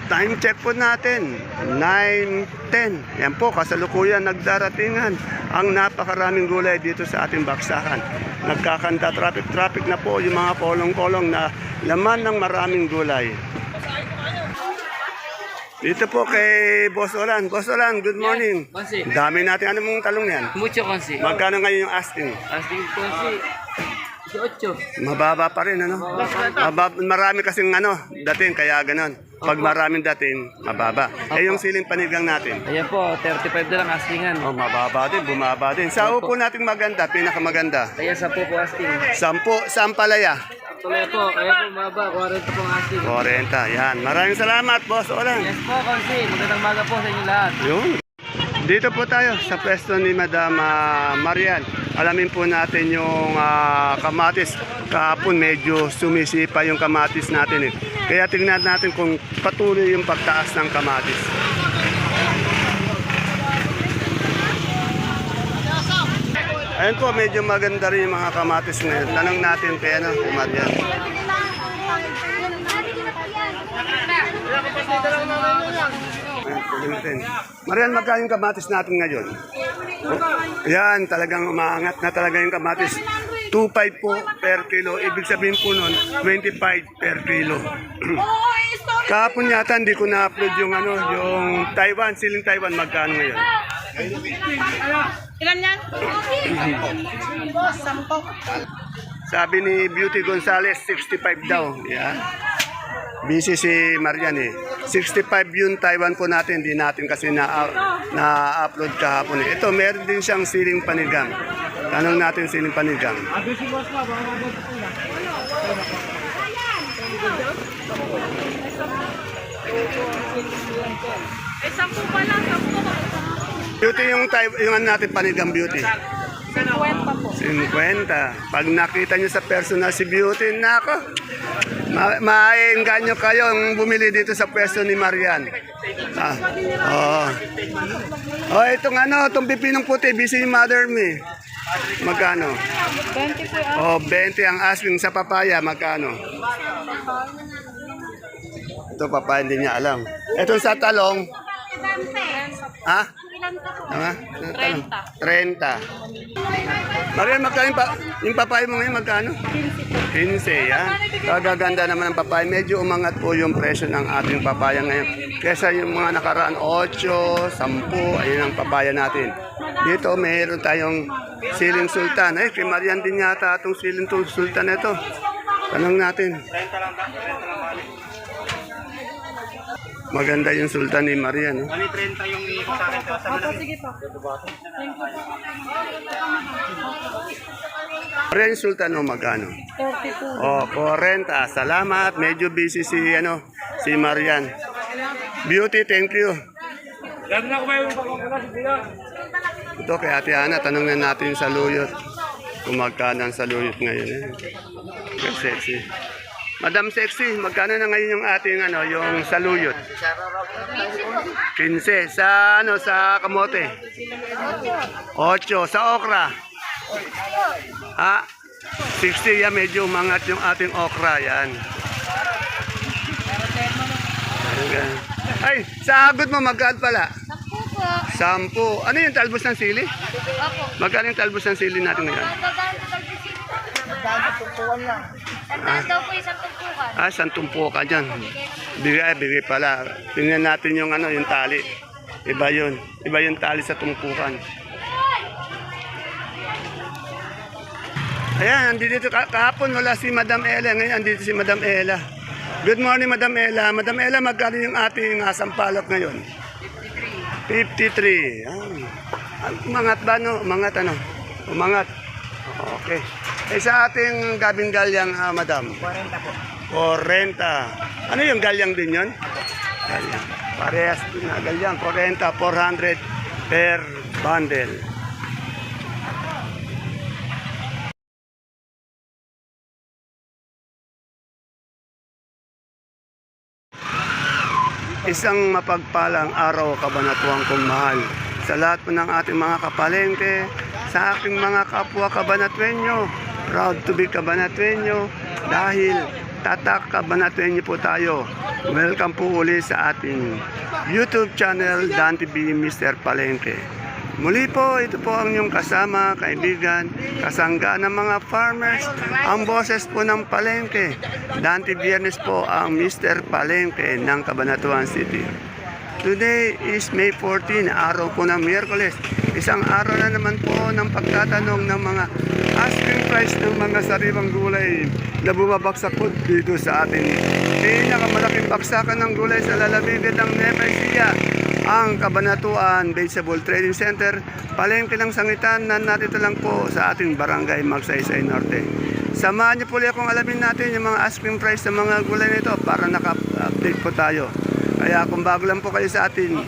time check po natin, 9:10. Yan po, kasalukuyan nagdaratingan ang napakaraming gulay dito sa ating baksakan. Nagkakanta traffic na po yung mga kolong-kolong na laman ng maraming gulay. Dito po kay Boss Olan. Boss Olan, good morning. Konsi. Dami natin. Ano mong talong yan? Mucho konsi. Magkano ngayon yung asking? Asking konsi. 18. Mababa pa rin, ano? Marami kasing dating, kaya ganon. Pag maraming dating, mababa. Eh yung siling panigang natin. Ayan po, 35 na lang askingan. Oh, mababa din, bumaba din. Sa upo nating maganda, pinakamaganda. Ayan, 10 po asking. 10, sampalaya. Tuloy po, kaya po maba, 40 po ang asking. 40, yan. Maraming salamat, Boss Olan. Yes po, konsi. Magandang maga po sa inyo lahat. Yun. Dito po tayo sa pwesto ni Madam Marian. Alamin po natin yung kamatis. Kahapon medyo sumisipa yung kamatis natin eh. Kaya tingnan natin kung patuloy yung pagtaas ng kamatis. Ayun po, medyo maganda rin yung mga kamatis ngayon. Tanong natin kay Marian. Marian, magkano yung kamatis natin ngayon? Yan, talagang umaangat na talaga yung kamatis. 2.5 po per kilo. Ibig sabihin po nun, 25 per kilo. Kahapon yata hindi ko na-upload yung yung Taiwan, siling Taiwan, magkano ngayon? Ilan yan? 10. Sabi ni Beauty Gonzales, 65 daw. Yeah. Busy si Marian eh. 65 yung Taiwan po natin, hindi natin kasi na-upload kahapon eh. Ito, meron din siyang siling panigang. Tanong natin siling panigang. Eh, 10 pa lang, 10. Beauty yung natin panigang Beauty. 50 po. 50. Pag nakita nyo sa personal si Beauty, nako, maengganyo kayong bumili dito sa pwesto ni Marian. Itong pipinong puti, busy mother me. Magkano? 20 po. 20 ang asking sa papaya, magkano? Ito papaya, hindi niya alam. Ito sa talong. Ha? Ano? 30. Marian, magkano yung papaya mo ngayon, magkano? 15, yan. Kagaganda naman ang papaya. Medyo umangat po yung presyo ng ating papaya ngayon. Kesa yung mga nakaraan, 8, 10, ayun ang papaya natin. Dito, mayroon tayong siling sultan. Kay Marian din yata itong siling sultan na ito. Tanong natin. Maganda yung sultan ni Marian. 30 yung sa akin. Sige po. Marian sultan o magkano? 32. 40. Salamat. Medyo busy si Marian. Beauty, thank you. Ito kay Ate Ana, tanong na natin sa luyot. Kung magkano ang saluyot ngayon. Sexy. Madam Sexy, magkano na ngayon yung ating yung saluyot? 15 sa kamote. 8 sa okra. 60 yan, medyo umangat yung ating okra yan. Ay, sa agad mo magkano pala? 10 po. 10. Ano yung talbos ng sili? Opo. Magkano yung talbos ng sili natin ngayon? Tandaan daw po isang tumpukan. 10 po ka dyan. Bigay pala. Tingnan natin yung yung tali. Iba yun. Iba yung tali sa tumpukan. Ayan, andito kahapon wala si Madam Ella. Ngayon andito si Madam Ella. Good morning, Madam Ella. Madam Ella, magkano yung ating sampalok ngayon? 53. Umangat ba, no? Umangat, Umangat. Okay. Sa ating gabing galyang, Madam? 40 po. 40. Ano yung galyang din yun? Galyang. Parehas na galyang. 40, 400 per bundle. Isang mapagpalang araw, kabanatuang kong mahal. Sa lahat po ng ating mga kapalengke, sa aking mga kapwa kabanatwenyo, proud to be kabanatwenyo dahil Tatak Cabanatueño po tayo. Welcome po uli sa ating YouTube channel, Dan TV Mr. Palengke. Muli po, ito po ang inyong kasama, kaibigan, kasangga ng mga farmers, ang boses po ng Palengke. Dante Biernes po ang Mr. Palengke ng Cabanatuan City. Today is May 14, araw po ng Miyerkules. Isang araw na naman po ng pagtatanong ng mga asking price ng mga sariwang gulay na bumabagsak po dito sa ating pinakamalaking baksakan ng gulay sa lalawigan ng Nueva Ecija, ang Cabanatuan Vegetable Trading Center, palengke ng sangitan na natito lang po sa ating barangay Magsaysay Norte. Samahan niyo po ulit akong alamin natin yung mga asking price ng mga gulay nito para naka-update po tayo. Kaya kung bago lang po kayo sa ating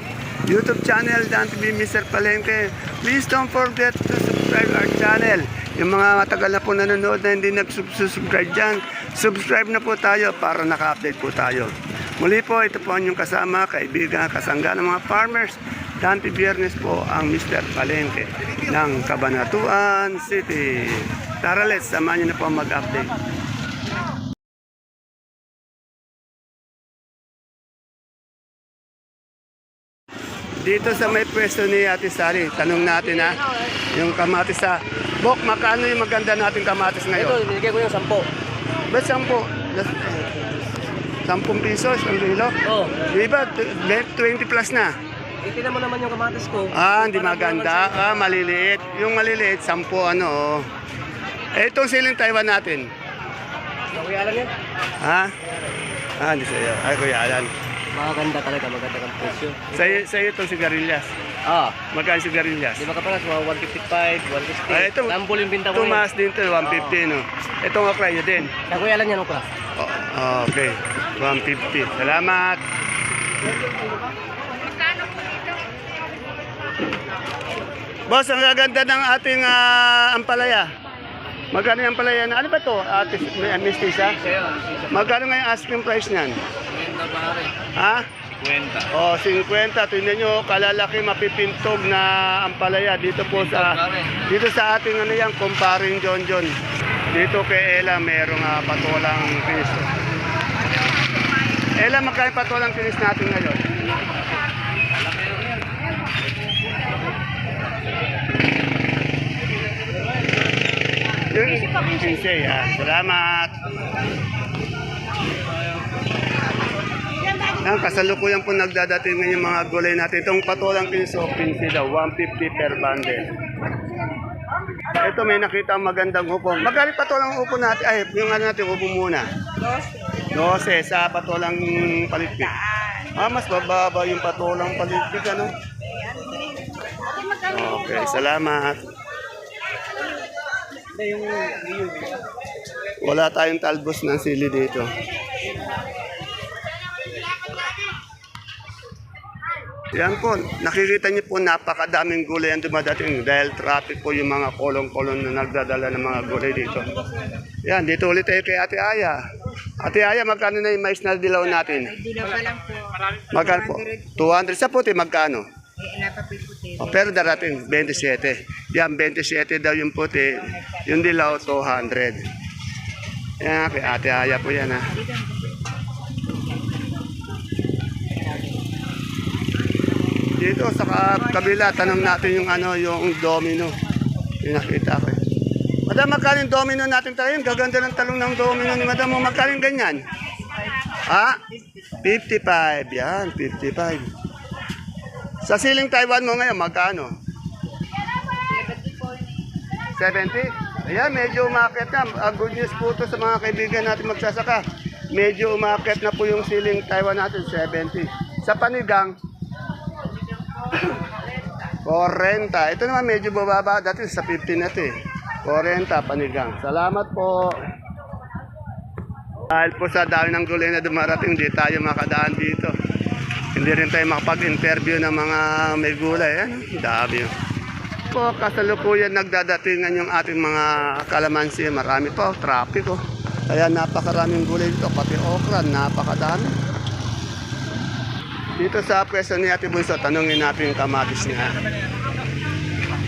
YouTube channel, Dan TV Mr. Palengke, please don't forget to subscribe our channel. Yung mga matagal na po nanonood na hindi nag-subscribe dyan, subscribe na po tayo para naka-update po tayo. Muli po, ito po ang inyong kasama, kaibigan, kasangga ng mga farmers. Dante Biernes po ang Mr. Palengke ng Cabanatuan City. Tara, let's samahan niyo na po mag-update. Dito sa may pwesto ni Ate Sari, tanong natin ha, yung kamatis sa Bok, makano yung maganda nating kamatis Ito, ngayon? binigay ko yung 10. Ba't 10? 10 pesos ang kilo? Oh, Di ba, 20 plus na? itin mo naman yung kamatis ko. Ah, hindi maganda. Ah, maliliit. Yung maliliit, 10 ano. Oh. Eh, itong siling Taiwan natin. Kuya Alan yan? Ha? Ah, hindi sa'yo. Ay, Kuya Alan. Maganda talaga, maganda kang presyo. Sa'yo itong sigarilyas. Ah, Magkano sigarilyas? di ba kapalas, mga 155, 160. Ah, ito, Lambol yung binta ko tumaas din to, 150, no? Itong akrayo din. Na Kuya Alan yan, ukla. Oh, okay, 150. Salamat. Boss, ang gaganda ng ating ampalaya. Magkano yung ampalaya na? Ano ba to? Miss Tisa? Magkano nga yung asking price niyan? 50 pare. Ha? 50. Oh, 50. Tingnan nyo, kalalaki mapipintog na ampalaya dito po sa ating ano yan, kumparing John John. Dito kay Ella merong patolang kinis. Ella, magkano patolang kinis natin ngayon? Yung 15, salamat. Yan, kasalukuyan po nagdadating ngayon yung mga gulay natin. Itong patolang kinso, 15 daw, 150 per bundle. Ito may nakita ang magandang upo. Magkano patolang upo natin? Ay, yung ano natin, upo muna. 12 sa patolang palitpik. Mas bababa yung patolang palitpik, ano? Okay, salamat. Wala tayong talbos ng sili dito. Yan po, nakikita niyo po napakadaming gulay ang dumadating dahil traffic po yung mga kolong-kolong na nagdadala ng mga gulay dito. Yan, dito ulit tayo kay Ate Aya. Ate Aya, magkano na yung mais na dilaw natin? Dilaw pa lang po. Magkano po? 200. Sa puti, magkano? Napapiputi. Pero darating, 27. Yan, 27 daw yung puti. Yung dilaw, 200. Yan, kay Ate Aya po yan ha. Dito sa kabila, tanong natin yung ano, yung domino. Yung nakita ko. Madam, magkano yung domino natin tayo? Gaganda ng talong ng domino ni Madam. Magkano yung ganyan? Ha? 55. Yan, 55. Sa siling Taiwan mo ngayon, magkano? 70? Ayan, medyo umakit na. Good news po ito sa mga kaibigan natin magsasaka. Medyo umakit na po yung siling Taiwan natin, 70. Sa panigang, 40. Ito naman medyo bababa. Dati sa 50 na ito eh. 40 panigang. Salamat po. Dahil po sa dami ng gulay na dumarating, hindi tayo makadaan dito. Hindi rin tayo makapag-interview ng mga may gulay. Dami. Po, kasalukuyan nagdadatingan yung ating mga kalamansi. Marami po, traffic oh. Kaya napakaraming gulay dito. Pati okra, napakadami. Dito sa pwesto ni Ate Bunso, tanungin natin yung kamatis niya.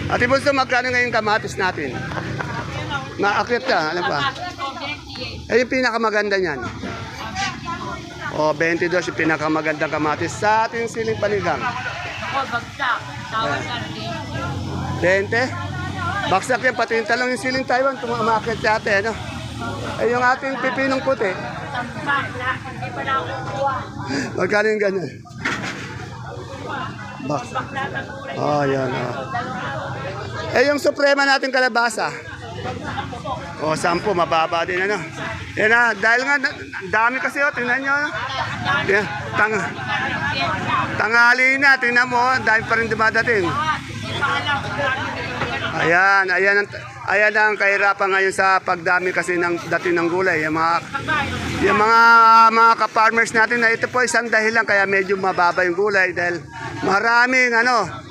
Ate Bunso, magkano ngayon kamatis natin? Maakit ka, ano pa? Eh, yung pinakamaganda niyan. O, 22 yung pinakamagandang kamatis sa ating siling panigang. Ako, bagsak. Tawag ka rin. 20? Baksak yan, pati yung talong yung siling Taiwan, tumamakit yate, ano? Eh, yung ating pipinong puti, Tampak na. Hindi pa na ako kuha. magkano yung ganyan? Baksak. Oh, yan, oh. Eh, yung suprema natin kalabasa. O, 10, mababa din, ano? Yan na, dahil nga, dami kasi, oh, tingnan nyo, ano? Yan, tanghali na, tingnan mo, dami pa rin dumadating. Ayan, ayan ang kahirapan ngayon sa pagdami kasi ng dating ng gulay. Yung mga ka-farmers natin na ito po isang dahilan kaya medyo mababa yung gulay dahil maraming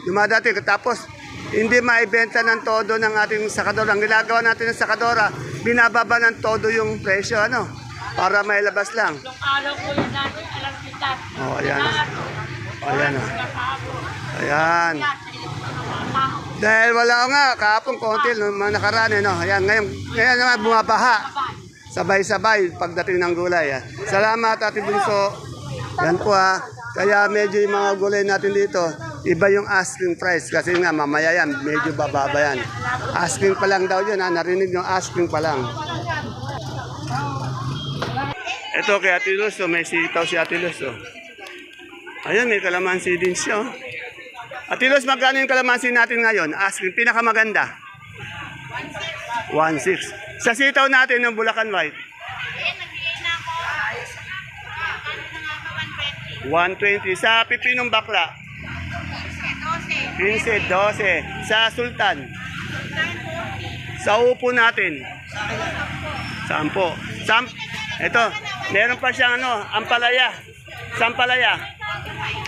dumadating. Tapos hindi maibenta ng todo ng ating sakadora. Ang ginagawa natin ng sakadora, binababa ng todo yung presyo para mailabas lang. Yung araw ko yun natin, alam kita. Oh, ayan. Ayan. Ayan. Dahil wala nga, kahapon konti, mga nakaraan, Ayan, ngayon naman bumabaha. Sabay-sabay pagdating ng gulay. Salamat, Ate Bunso. Yan po Kaya medyo yung mga gulay natin dito, iba yung asking price. Kasi nga, mamaya yan, medyo bababa yan. Asking pa lang daw yun, narinig yung asking pa lang. Ito kay Ate Luz, may sitaw si Ate Luz. Ayun, may kalamansi din siya. Ate Luz, magkano yung kalamansi natin ngayon? Asking, pinakamaganda. 1.6. Sa sitaw natin ng Bulacan White. 120. Sa pipinong bakla. 15, 12. Sa sultan. Sa upo natin. 10. Ito, meron pa siyang ampalaya. Sampalaya.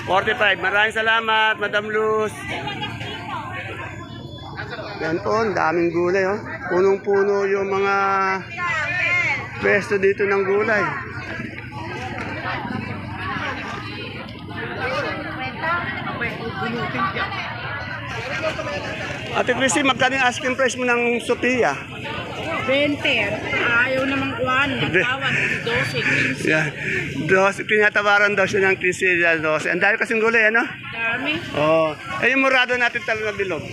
45. Maraming salamat, Madam Luz. Yan po, ang daming gulay. Punong-puno yung mga pwesto dito ng gulay. Ate Christy, magkano yung asking price mo ng Sophia? 20. Ayaw namang kuhaan. Nagtawag. 12. 15. Yeah. 12, pinatawaran daw siya ng 15, 12. Ang dahil kasing gulay, Dami. Oh. Eh, yung murado natin talong na bilog.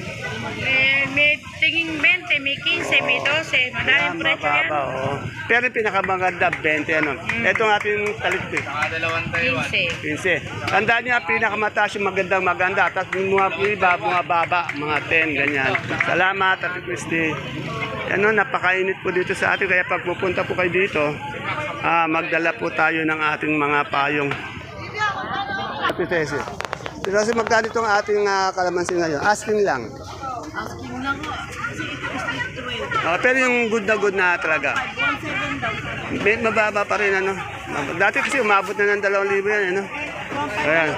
May tinging 20, may 15, may 12. Madaling presyo yan. Mababa, oh. Pero yung pinakamaganda, 20, Ito ang ating talitpik. 15. 15. Tandaan niya, pinakamataas yung maganda. Tapos mga iba, mga baba, mga 10, ganyan. Salamat, Ate Christy. Napakainit po dito sa atin. Kaya pag pupunta po kayo dito, magdala po tayo ng ating mga payong. Ate Tessie. Pero kasi magkano itong ating kalamansi ngayon? Asking lang. Asking lang ko. Kasi ito is 12. Pero yung good na talaga. 1.7 daw. Mababa pa rin, Dati kasi umabot na ng 2,000 yan, Ayan.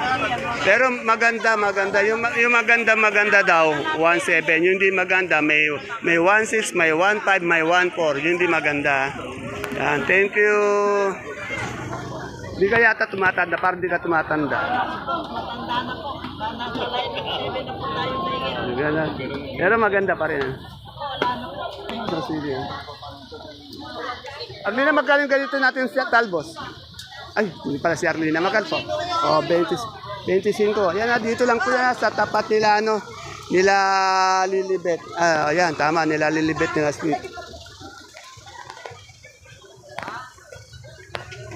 Pero maganda. Yung maganda daw, 1.7. Yung hindi maganda, may 1.6, may 1.5, may 1.4. Yung hindi maganda. Yan, thank you. Hindi ka yata tumatanda, parang di ka tumatanda. Pero maganda pa rin. Arlina, magkano ganito natin sa talbos? Ay, hindi pala si Arlina. Magkano po? 25. Yan dito lang po yan sa tapat nila, nila Lilibet. Ayan, tama, nila Lilibet, nila Smith.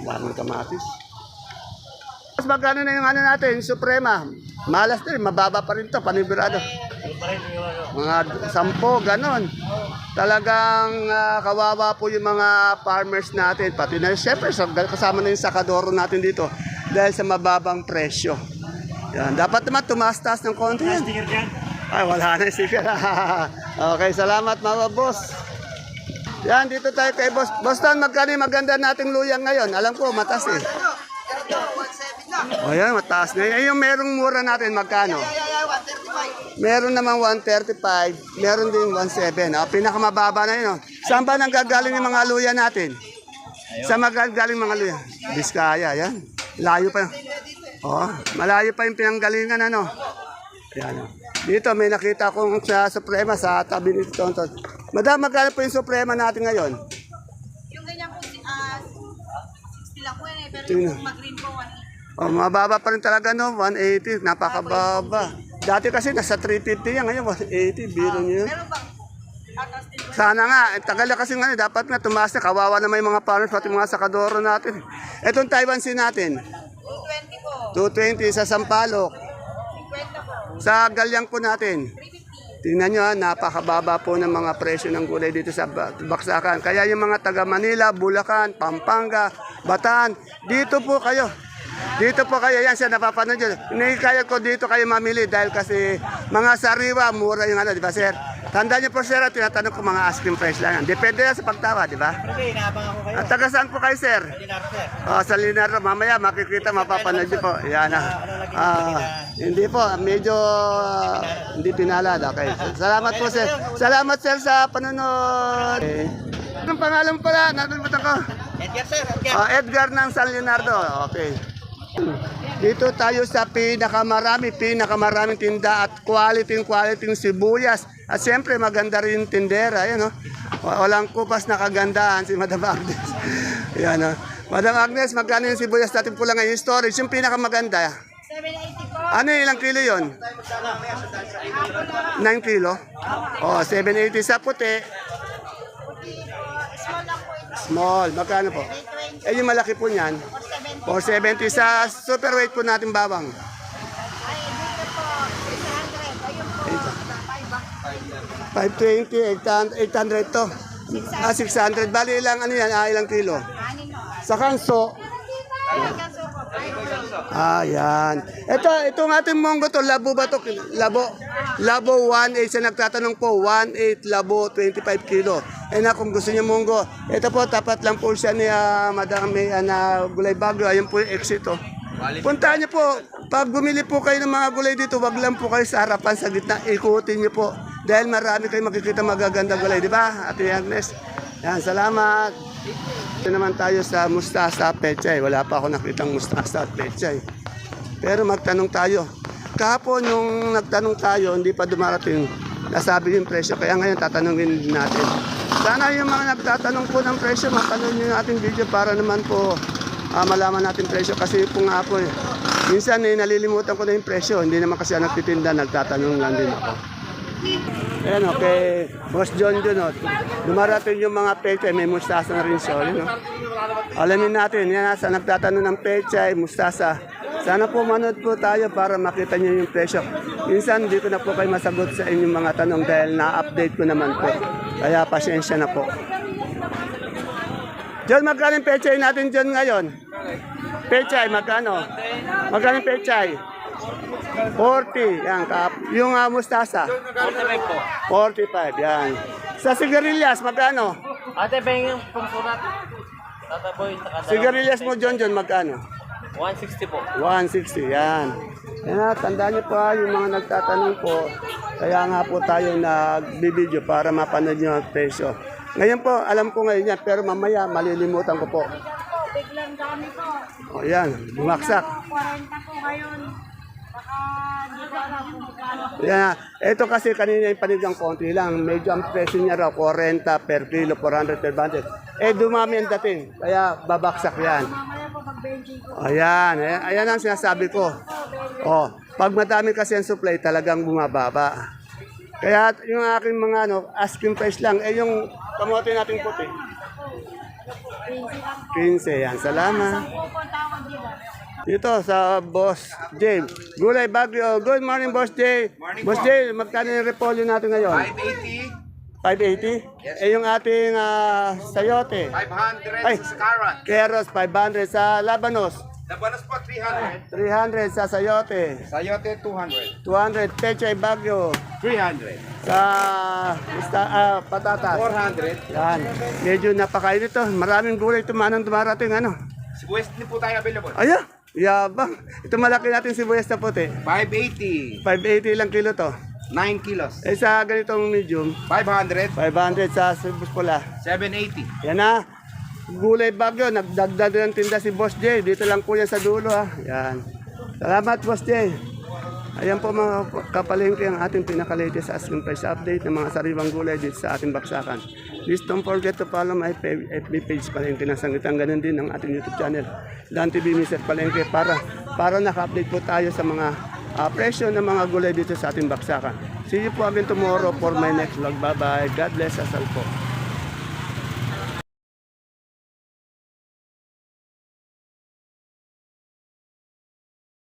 Daming kamatis. Mas magkano na yung natin, Suprema? Malas din, mababa pa rin to, panibirado. Mga 10, ganon. Talagang kawawa po yung mga farmers natin. Pati na, syempre, kasama na yung sakadoro natin dito dahil sa mababang presyo. Yan. Dapat naman tumastas ng konti yan. Ay, wala na yung sticker. Okay, salamat mga boss. Yan, dito tayo kay Boss. Boston, magkano yung maganda nating luyang ngayon? Alam ko, mataas eh. O yan, mataas na. Yung merong mura natin, magkano? Meron naman 135, meron din 17. Pinakamababa na yun. Saan ba nanggagaling yung mga luya natin? Saan magagaling mga luya? Biskaya, yan. Layo pa yun. Malayo pa yung pinanggalingan, Yan. Dito, may nakita kong sa Suprema, sa tabi ni Tonton. Madam, magkano po yung Suprema natin ngayon? Yung ganyan po Tingnan. Oh, mababa pa rin talaga, no? 180, napakababa. Dati kasi nasa 350 yan, ngayon 180, biro niyo. Sana nga, tagal na kasi nga, dapat nga tumaas na, kawawa na may mga farmers, pati mga sakadoro natin. Etong Taiwan Sea natin, 220 sa Sampaloc. Sa Galyang po natin, tingnan nyo, napakababa po ng mga presyo ng gulay dito sa Baksakan. Kaya yung mga taga Manila, Bulacan, Pampanga, Bataan, dito po kayo. Dito po kayo, yan siya napapanood yun. Kaya ko dito kayo mamili dahil kasi mga sariwa, mura yung ano, di ba sir? Tandaan niyo po sir, tinatanong ko mga asking price lang yan. Depende yan sa pagtawa, di ba? At taga saan po kayo sir? Sa Linar, mamaya makikita, mapapanood niyo po. Yan hindi po, medyo hindi pinalad. Okay. Salamat po sir. Salamat sir sa panonood. Anong pangalan pala? Nakalimutan ko. Edgar sir, Edgar ng San Leonardo. Okay. Dito tayo sa pinakamaraming tinda at quality sibuyas. At siyempre maganda rin yung tindera. Ayan, no? Walang kupas na kagandahan si Madam Agnes. Ayan, no? Madam Agnes, magkano yung sibuyas natin pula ngayon? Storage, yung pinakamaganda. 780 po. Ano yung ilang kilo yun? 9 kilo? Oh, 780 sa puti. Small lang po ito. Small, magkano po? Eh, yung malaki po niyan. 470 sa super weight po natin bawang. Ay, dito po, 600. Ayun po, 520, 800 to. 600. Bali ilang ano yan? Ilang kilo? anin mo. Sa kanso. Ayun ka po, 5 Yan. Ito ng ating munggo to, labo ba to? Labo 1.8 sa nagtatanong po, 1.8 labo 25 kilo. Eh na kung gusto niyo munggo, ito po tapat lang po siya ni Madam May na Gulay Bagyo. Ayun po yung exit oh. Puntahan niyo po, pag bumili po kayo ng mga gulay dito, wag lang po kayo sa harapan, sa gitna, ikutin niyo po. Dahil marami kayo makikita magagandang gulay, di ba? Ate Agnes. Yan, salamat. Ito naman tayo sa mustasa at pechay. Wala pa ako nakitang mustasa at pechay. Pero magtanong tayo. Kahapon yung nagtanong tayo, hindi pa dumarating. Nasabi yung presyo. Kaya ngayon tatanungin natin. Sana yung mga nagtatanong po ng presyo, mapanood nyo yung ating video para naman po malaman natin presyo. Kasi po nga po, minsan nalilimutan ko na yung presyo. Hindi naman kasi nagtitinda, nagtatanong lang din ako. Ayan, okay. Boss John John, oh. Dumarating yung mga pechay, may mustasa na rin siya. You know? Alamin natin, yan sa nagtatanong ng pechay, mustasa. Sana po manood po tayo para makita nyo yung presyo. Minsan, dito na po kayo masagot sa inyong mga tanong dahil na-update ko naman po. Kaya pasensya na po. John, magkano yung pechay natin John ngayon? Pechay, magkano? Magkano yung pechay? 40, yan. Yung mustasa? 45 po. 45, yan. Sa sigarilyas, magkano? Ate, bang yung pangsurat. Tataboy, Sigarilyas mo, John, magkano? 160 po. 160, yan. Yan, tandaan niyo po yung mga nagtatanong po. Kaya nga po tayo nagbibideo para mapanood niyo ang presyo. Ngayon po, alam ko ngayon yan, pero mamaya malilimutan ko po. Biglang dami po. O yan, bumaksak. 40 po ngayon. Baka hindi ko alam kung magkano. Yan, ito kasi kanina yung panigang konti lang. Medyo ang presyo niya raw, 40 per kilo, 400 per bundle. Eh, dumami ang dating, kaya babaksak yan. Mamaya po pag-benching ko. Ayan, ayan ang sinasabi ko. Oh, pag madami kasi ang supply, talagang bumababa. Kaya yung aking mga asking price lang, eh yung kamote nating puti. 15, yan. Salamat. Dito sa Boss J. Gulay Bagyo. Good morning, Boss J. Boss J, magkano yung repolyo natin ngayon? 580. 580? Yes. Eh yung ating sayote? 500 Ay, sa carrot. Keros, 500 sa labanos. Labanos po 300. 300 sa sayote. Sayote 200. 200 pechay bagyo. 300. Sa patatas. 400. Yan. Medyo napakain ito. Maraming gulay tumanang dumarating. Ano? West din po tayo available. Ayan. Yabang. Ito malaki natin sibuyas na puti. 580. 580 lang kilo to. 9 kilos. Eh sa ganitong medium, 500. 500 sa sibuyas pula. 780. Yan na. Gulay bagyo. Nagdagdag ng tinda si Boss J. Dito lang po yan sa dulo ha. Yan. Salamat Boss J. Ayan po mga kapalengke ang ating pinaka-latest asking price update ng mga sariwang gulay dito sa ating baksakan. Please don't forget to follow my FB page Palengke ng Sangitan. Ganun din ang ating YouTube channel, Dan TV Mr. Palengke, para naka-update po tayo sa mga presyo ng mga gulay dito sa ating baksakan. See you po again tomorrow for my next vlog. Bye-bye. God bless us all po.